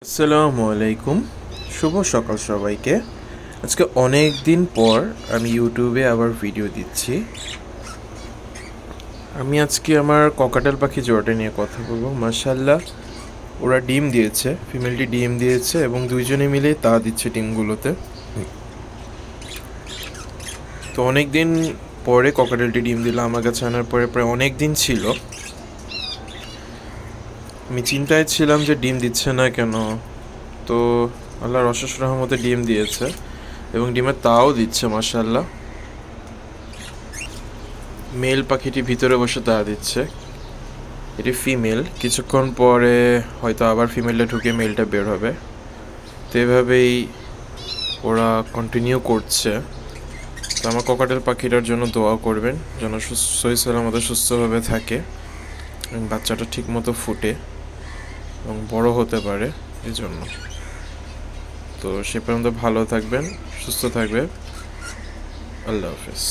আসসালামু আলাইকুম, শুভ সকাল সবাইকে। আজকে অনেক দিন পর আমি ইউটিউবে আবার ভিডিও দিচ্ছি। আমি আজকে আমার ককাটেল পাখি জোড়াটা নিয়ে কথা বলবো। মাশাআল্লাহ, ওরা ডিম দিয়েছে, ফিমেলটি ডিম দিয়েছে এবং দুইজনে মিলে তা দিচ্ছে ডিমগুলোতে। তো অনেক দিন পরে ককাটেলটি ডিম দিল আমার কাছে আনার পরে, প্রায় অনেক দিন ছিল। আমি চিন্তায় ছিলাম যে ডিম দিচ্ছে না কেন, তো আল্লাহর অশেষ রহমতে ডিম দিয়েছে এবং ডিমের তাও দিচ্ছে মাশাআল্লাহ। মেল পাখিটি ভিতরে বসে তা দিচ্ছে, এটি ফিমেল। কিছুক্ষণ পরে হয়তো আবার ফিমেলটা ঢুকে মেলটা বের হবে। তো এভাবেই ওরা কন্টিনিউ করছে। তো আমার ককাটেল পাখিটার জন্য দোয়া করবেন যেন সহি সালামতে সুস্থভাবে থাকে এবং বাচ্চাটা ঠিক মতো ফুটে এবং বড় হতে পারে এই জন্য। তো সে পর্যন্ত ভালো থাকবেন, সুস্থ থাকবে। আল্লাহ হাফেজ।